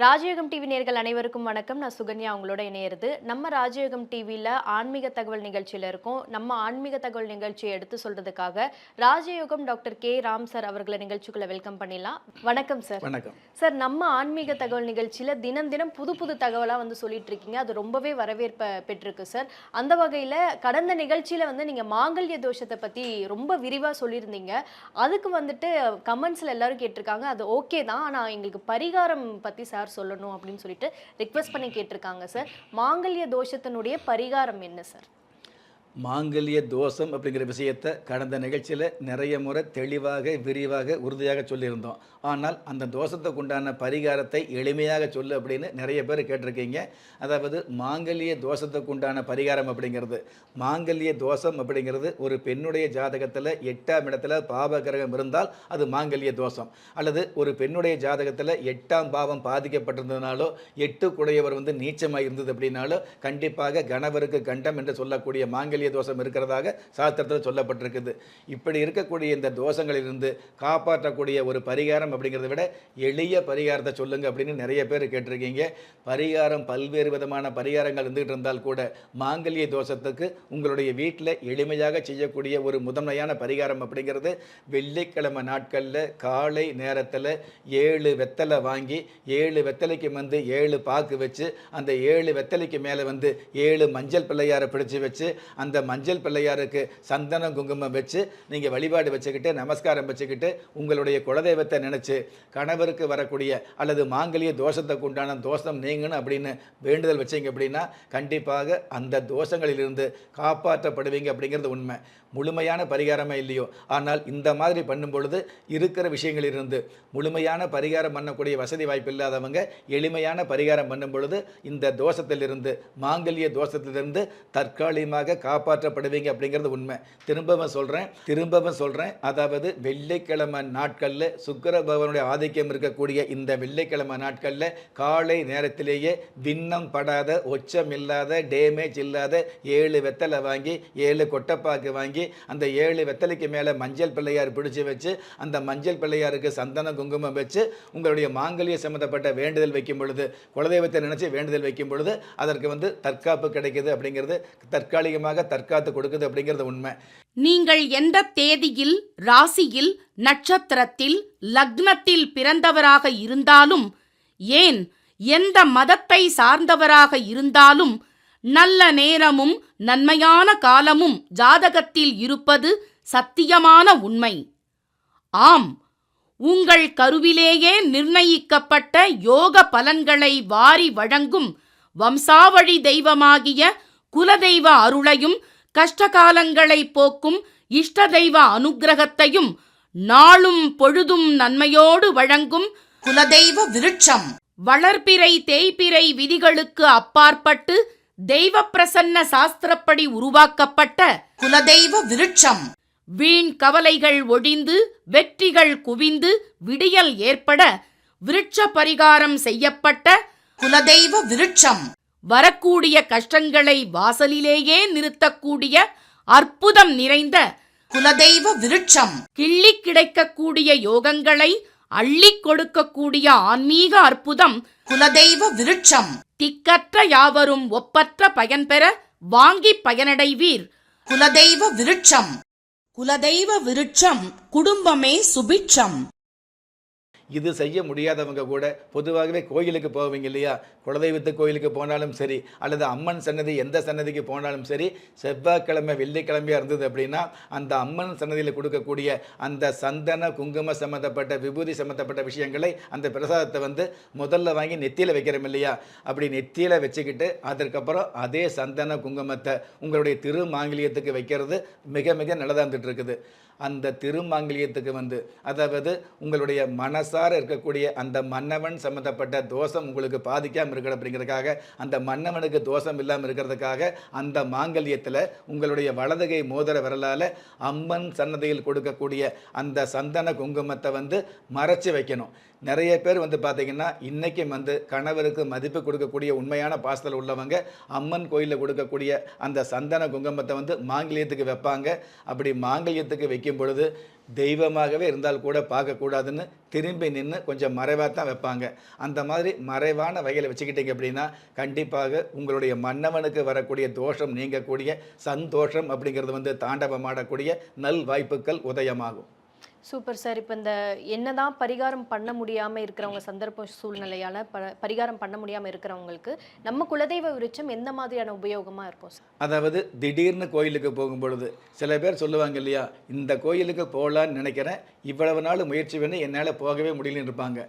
ராஜயோகம் டிவி நேயர்கள் அனைவருக்கும் வணக்கம். நான் சுகன்யா உங்களோட இணையிறது. நம்ம ராஜயோகம் டிவியில் ஆன்மீக தகவல் நிகழ்ச்சியில் இருக்கோம். நம்ம ஆன்மீக தகவல் நிகழ்ச்சியை எடுத்து சொல்றதுக்காக ராஜயோகம் டாக்டர் கே ராம் சார் அவர்களை நிகழ்ச்சிக்குள்ள வெல்கம் பண்ணிடலாம். வணக்கம் சார். வணக்கம் சார். நம்ம ஆன்மீக தகவல் நிகழ்ச்சியில் தினம் தினம் புது புது தகவலாக சொல்லிட்டு இருக்கீங்க. அது ரொம்பவே வரவேற்பை பெற்றிருக்கு சார். அந்த வகையில் கடந்த நிகழ்ச்சியில் நீங்கள் மாங்கல்ய தோஷத்தை பற்றி ரொம்ப விரிவாக சொல்லியிருந்தீங்க. அதுக்கு கமெண்ட்ஸில் எல்லாரும் கேட்டிருக்காங்க. அது ஓகே தான், ஆனால் எங்களுக்கு பரிகாரம் பற்றி சார் சொல்லணும் அப்படின்னு சொல்லிட்டு ரிக்வெஸ்ட் பண்ணி கேட்டிருக்காங்க சார். மாங்கல்ய தோஷத்தினுடைய பரிகாரம் என்ன சார்? மாங்கல்ய தோஷம் அப்படிங்கிற விஷயத்தை கடந்த நிகழ்ச்சியில் நிறைய முறை தெளிவாக விரிவாக உறுதியாக சொல்லியிருந்தோம். ஆனால் அந்த தோஷத்துக்கு உண்டான பரிகாரத்தை எளிமையாக சொல்லு அப்படின்னு நிறைய பேர் கேட்டிருக்கீங்க. அதாவது மாங்கல்ய தோஷத்துக்கு உண்டான பரிகாரம் அப்படிங்கிறது, மாங்கல்ய தோஷம் அப்படிங்கிறது ஒரு பெண்ணுடைய ஜாதகத்தில் 8ஆம் இடத்துல பாவ கிரகம் இருந்தால் அது மாங்கல்ய தோஷம். அல்லது ஒரு பெண்ணுடைய ஜாதகத்தில் 8ஆம் பாவம் பாதிக்கப்பட்டிருந்ததுனாலோ 8 குடையவர் நீச்சமாக இருந்தது அப்படின்னாலோ கண்டிப்பாக கணவருக்கு கண்டம் என்று சொல்லக்கூடிய மாங்கல்ய தோஷம் இருக்கிறதாக சாஸ்திரத்தில் சொல்லப்பட்டிருக்குது. இப்படி இருக்கக்கூடிய இந்த தோஷங்களிலிருந்து காப்பாற்றக்கூடிய ஒரு பரிகாரம் அப்படிங்கிறத விட எளிய பரிகாரத்தை சொல்லுங்க அப்படின்னு நிறைய பேர் கேட்டிருக்கீங்க. பரிகாரம் பல்வேறு விதமான பரிகாரங்கள் இருந்துகிட்டு இருந்தால் கூட மாங்கல்ய தோஷத்துக்கு உங்களுடைய வீட்டில் எளிமையாக செய்யக்கூடிய ஒரு முதன்மையான பரிகாரம் அப்படிங்கிறது வெள்ளிக்கிழமை நாட்களில் காலை நேரத்தில் 7 வெத்தலை வாங்கி 7 வெத்தலைக்கு 7 பாக்கு வச்சு அந்த 7 வெத்தலைக்கு மேலே 7 மஞ்சள் பிள்ளையாரை பிடிச்சி வச்சு அந்த மஞ்சள் பிள்ளையாருக்கு சந்தனம் குங்குமம் வச்சு நீங்கள் வழிபாடு வச்சுக்கிட்டு நமஸ்காரம் வச்சுக்கிட்டு உங்களுடைய குலதெய்வத்தை நினைச்சு கணவருக்கு வரக்கூடிய அல்லது மாங்கல்ய தோஷத்துக்கு உண்டான தோஷம் நீங்கணும் அப்படின்னு வேண்டுதல் வச்சீங்க அப்படின்னா கண்டிப்பாக அந்த தோஷங்களிலிருந்து காப்பாற்றப்படுவீங்க அப்படிங்கிறது உண்மை. முழுமையான பரிகாரமே இல்லையோ, ஆனால் இந்த மாதிரி பண்ணும் பொழுது இருக்கிற விஷயங்களிலிருந்து முழுமையான பரிகாரம் பண்ணக்கூடிய வசதி வாய்ப்பு இல்லாதவங்க எளிமையான பரிகாரம் பண்ணும் பொழுது இந்த தோஷத்திலிருந்து மாங்கல்ய தோஷத்திலிருந்து தற்காலிகமாக காப்பாற்றப்படுவீங்க அப்படிங்கிறது உண்மை. திரும்பவும் சொல்கிறேன். அதாவது வெள்ளிக்கிழமை நாட்களில் சுக்கிர பகவானுடைய ஆதிக்கம் இருக்கக்கூடிய இந்த வெள்ளிக்கிழமை நாட்களில் காலை நேரத்திலேயே விண்ணம் படாத ஒச்சம் இல்லாத டேமேஜ் இல்லாத 7 வெத்தலை வாங்கி 7 கொட்டைப்பாக்கு வாங்கி அந்த 7 வெத்தலைக்கு மேலே மஞ்சள் பிள்ளையார் பிடிச்சி வச்சு அந்த மஞ்சள் பிள்ளையாருக்கு சந்தன குங்குமம் வச்சு உங்களுடைய மாங்கல்ய சம்பந்தப்பட்ட வேண்டுதல் வைக்கும் பொழுது குலதெய்வத்தை நினைச்சு வேண்டுதல் வைக்கும் பொழுது அதற்கு தற்காப்பு கிடைக்குது அப்படிங்கிறது, தற்காலிகமாக தற்காத்து கொடுக்குது அப்படிங்கிறது உண்மை. நீங்கள் எந்த தேதியில், ராசியில், நட்சத்திரத்தில், லக்னத்தில் பிறந்தவராக இருந்தாலும், ஏன் எந்த மதத்தை சார்ந்தவராக இருந்தாலும் நல்ல நேரமும் நன்மையான காலமும் ஜாதகத்தில் இருப்பது சத்தியமான உண்மை. ஆம், உங்கள் கருவிலேயே நிர்ணயிக்கப்பட்ட யோக பலன்களை வாரி வழங்கும் வம்சாவழி தெய்வமாகிய குலதெய்வ அருளையும் கஷ்டகாலங்களை போக்கும் இஷ்ட தெய்வ அனுக்கிரகத்தையும் நாளும் பொழுதும் நன்மையோடு வழங்கும் குலதெய்வ விருட்சம் வளர்பிறை தேய்பிறை விதிகளுக்கு அப்பாற்பட்டு தெய்வ பிரசன்ன சாஸ்திரப்படி உருவாக்கப்பட்ட குலதெய்வ விருட்சம். வீண் கவலைகள் ஒழிந்து வெற்றிகள் குவிந்து விடியல் ஏற்பட விருட்ச பரிகாரம் செய்யப்பட்ட குலதெய்வ விருட்சம். வரக்கூடிய கஷ்டங்களை வாசலிலேயே நிறுத்தக்கூடிய அற்புதம் நிறைந்த குலதெய்வ விருட்சம். கிள்ளி கிடைக்கக்கூடிய யோகங்களை அள்ளிக் கொடுக்கக்கூடிய ஆன்மீக அற்புதம் குலதெய்வ விருட்சம். திக்கற்ற யாவரும் ஒப்பற்ற பயன் பெற வாங்கி பயனடைவீர். குலதெய்வ விருட்சம். குலதெய்வ விருட்சம் குடும்பமே சுபிட்சம். இது செய்ய முடியாதவங்க கூட பொதுவாகவே கோயிலுக்கு போவீங்க இல்லையா? குலதெய்வத்து கோயிலுக்கு போனாலும் சரி அல்லது அம்மன் சன்னதி எந்த சன்னதிக்கு போனாலும் சரி, செவ்வாய்க்கிழமை வெள்ளிக்கிழமையாக இருந்தது அப்படின்னா அந்த அம்மன் சன்னதியில் கொடுக்கக்கூடிய அந்த சந்தன குங்கும சம்மந்தப்பட்ட விபூதி சம்மந்தப்பட்ட விஷயங்களை அந்த பிரசாதத்தை முதல்ல வாங்கி நெத்தியில் வைக்கிறோம் இல்லையா? அப்படி நெத்தியில் வச்சுக்கிட்டு அதற்கப்புறம் அதே சந்தன குங்குமத்தை உங்களுடைய திருமாங்கல்யத்துக்கு வைக்கிறது மிக மிக நல்லதாக இருந்துட்டு இருக்குது. அந்த திருமாங்கல்யத்துக்கு அதாவது உங்களுடைய மனசார இருக்கக்கூடிய அந்த மன்னவன் சம்மந்தப்பட்ட தோஷம் உங்களுக்கு பாதிக்காமல் இருக்கணும் அப்படிங்கிறதுக்காக, அந்த மன்னவனுக்கு தோஷம் இல்லாமல் இருக்கிறதுக்காக அந்த மாங்கல்யத்தில் உங்களுடைய வலதுகை மோதிர விரலால் அம்மன் சன்னதியில் கொடுக்கக்கூடிய அந்த சந்தன குங்குமத்தை மறைச்சி வைக்கணும். நிறைய பேர் வந்து பார்த்தீங்கன்னா இன்றைக்கும் வந்து கணவருக்கு மதிப்பு கொடுக்கக்கூடிய உண்மையான பாசத்தில் உள்ளவங்க அம்மன் கோயிலில் கொடுக்கக்கூடிய அந்த சந்தன குங்குமத்தை வந்து மாங்கல்யத்துக்கு வைப்பாங்க. அப்படி மாங்கல்யத்துக்கு வைக்கும் பொழுது தெய்வமாகவே இருந்தால் கூட பார்க்கக்கூடாதுன்னு திரும்பி நின்று கொஞ்சம் மறைவாக தான் வைப்பாங்க. அந்த மாதிரி மறைவான வகையில் வச்சுக்கிட்டீங்க அப்படின்னா கண்டிப்பாக உங்களுடைய மன்னவனுக்கு வரக்கூடிய தோஷம் நீங்கக்கூடிய சந்தோஷம் அப்படிங்கிறது வந்து தாண்டவமாடக்கூடிய நல் வாய்ப்புகள் உதயமாகும். Super sir. இப்போ இந்த என்னதான் பரிகாரம் பண்ண முடியாமல் இருக்கிறவங்க, சந்தர்ப்ப சூழ்நிலையால் பரிகாரம் பண்ண முடியாமல் இருக்கிறவங்களுக்கு நம்ம குலதெய்வ விருட்சம் எந்த மாதிரியான உபயோகமாக இருக்கும் சார்? அதாவது திடீர்னு கோயிலுக்கு போகும்பொழுது சில பேர் சொல்லுவாங்க இல்லையா, இந்த கோயிலுக்கு போகலான்னு நினைக்கிறேன், இவ்வளவு நாள் முயற்சி பண்ணி என்னால் போகவே முடியலன்னு இருப்பாங்க.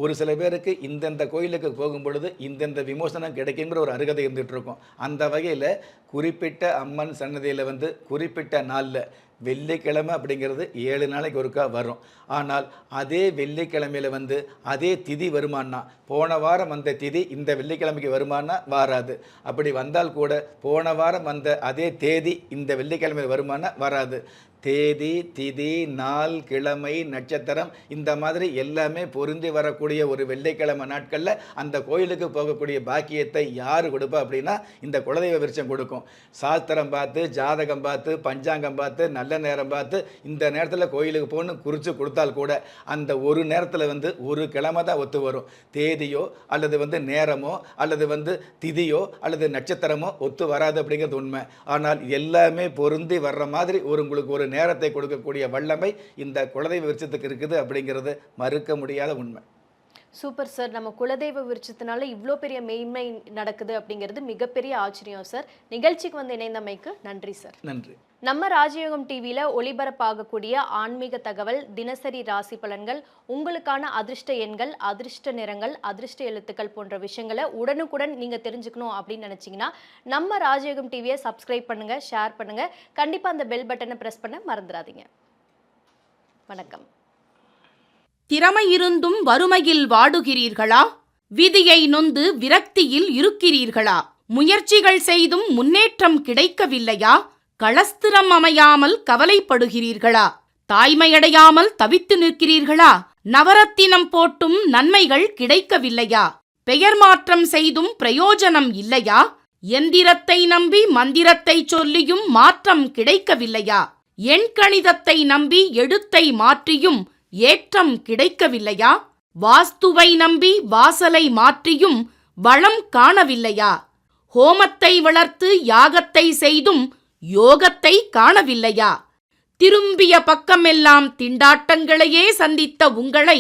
ஒரு சில பேருக்கு இந்தந்த கோயிலுக்கு போகும்பொழுது இந்தந்த விமோசனம் கிடைக்குங்கிற ஒரு அருகதை இருந்துகிட்டு இருக்கும். அந்த வகையில் குறிப்பிட்ட அம்மன் சன்னதியில் வந்து குறிப்பிட்ட நாளில் வெள்ளிக்கிழமை அப்படிங்கிறது 7 நாளைக்கு ஒருக்கா வரும். ஆனால் அதே வெள்ளிக்கிழமையில் வந்து அதே திதி வருமானா, போன வாரம் வந்த திதி இந்த வெள்ளிக்கிழமைக்கு வருமானா வராது. அப்படி வந்தால் கூட போன வாரம் வந்த அதே தேதி இந்த வெள்ளிக்கிழமையில் வருமானா வராது. தேதி, திதி, நாள், கிழமை, நட்சத்திரம் இந்த மாதிரி எல்லாமே பொருந்தி வரக்கூடிய ஒரு வெள்ளிக்கிழமை நாட்களில் அந்த கோயிலுக்கு போகக்கூடிய பாக்கியத்தை யார் கொடுப்பா அப்படின்னா இந்த குலதெய்வ விருட்சம் கொடுக்கும். சாஸ்திரம் பார்த்து, ஜாதகம் பார்த்து, பஞ்சாங்கம் பார்த்து, நல்ல நேரம் பார்த்து இந்த நேரத்தில் கோயிலுக்கு போகணும்னு குறித்து கொடுத்தால் கூட அந்த ஒரு நேரத்தில் வந்து ஒரு கிழமை தான் ஒத்து வரும். தேதியோ அல்லது வந்து நேரமோ அல்லது வந்து திதியோ அல்லது நட்சத்திரமோ ஒத்து வராது அப்படிங்கிறது உண்மை. ஆனால் எல்லாமே பொருந்தி வர்ற மாதிரி உங்களுக்கு ஒரு நேரத்தை கொடுக்கக்கூடிய வல்லமை இந்த குலதெய்வ விருட்சத்துக்கு இருக்குது அப்படிங்கிறது மறுக்க முடியாத உண்மை. Super sir. நம்ம குலதெய்வ விருட்சத்தினால இவ்வளோ பெரிய மேன்மை நடக்குது அப்படிங்கிறது மிகப்பெரிய ஆச்சரியம் சார். நிகழ்ச்சிக்கு வந்து இணைந்தமைக்கு நன்றி சார். நன்றி. நம்ம ராஜயோகம் டிவியில் ஒளிபரப்பாகக்கூடிய ஆன்மீக தகவல், தினசரி ராசி பலன்கள், உங்களுக்கான அதிர்ஷ்ட எண்கள், அதிர்ஷ்ட நிறங்கள், அதிர்ஷ்ட எழுத்துக்கள் போன்ற விஷயங்களை உடனுக்குடன் நீங்கள் தெரிஞ்சுக்கணும் அப்படின்னு நினச்சிங்கன்னா நம்ம ராஜயோகம் டிவியை சப்ஸ்கிரைப் பண்ணுங்கள், ஷேர் பண்ணுங்கள். கண்டிப்பாக அந்த பெல் பட்டனை ப்ரெஸ் பண்ண மறந்துடாதீங்க. வணக்கம். திறமை இருந்தும் வறுமையில் வாடுகிறீர்களா? விதியை நொந்து விரக்தியில் இருக்கிறீர்களா? முயற்சிகள் செய்தும் முன்னேற்றம் கிடைக்கவில்லையா? களஸ்திரம் அமையாமல் கவலைப்படுகிறீர்களா? தாய்மையடையாமல் தவித்து நிற்கிறீர்களா? நவரத்தினம் போட்டும் நன்மைகள் கிடைக்கவில்லையா? பெயர் மாற்றம் செய்தும் பிரயோஜனம் இல்லையா? எந்திரத்தை நம்பி மந்திரத்தை சொல்லியும் மாற்றம் கிடைக்கவில்லையா? எண்கணிதத்தை நம்பி எழுத்தை மாற்றியும் ஏற்றம் கிடைக்கவில்லையா? வாஸ்துவை நம்பி வாசலை மாற்றியும் வளம் காணவில்லையா? ஹோமத்தை வளர்த்து யாகத்தை செய்தும் யோகத்தை காணவில்லையா? திரும்பிய பக்கமெல்லாம் திண்டாட்டங்களையே சந்தித்த உங்களை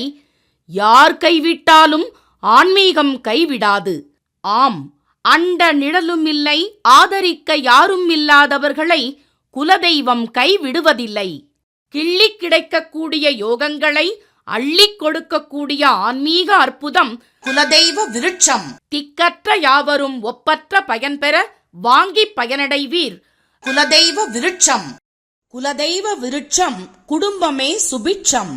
யார் கைவிட்டாலும் ஆன்மீகம் கைவிடாது. ஆம், அண்ட நிழலுமில்லை, ஆதரிக்க யாரும் இல்லாதவர்களை குலதெய்வம் கைவிடுவதில்லை. கிள்ளிக் கிடைக்கக்கூடிய யோகங்களை அள்ளிக் கொடுக்கக்கூடிய ஆன்மீக அற்புதம் குலதெய்வ விருட்சம். திக்கற்ற யாவரும் ஒப்பற்ற பயன்பெற வாங்கி பயனடைவீர். குலதெய்வ விருட்சம். குலதெய்வ விருட்சம் குடும்பமே சுபிட்சம்.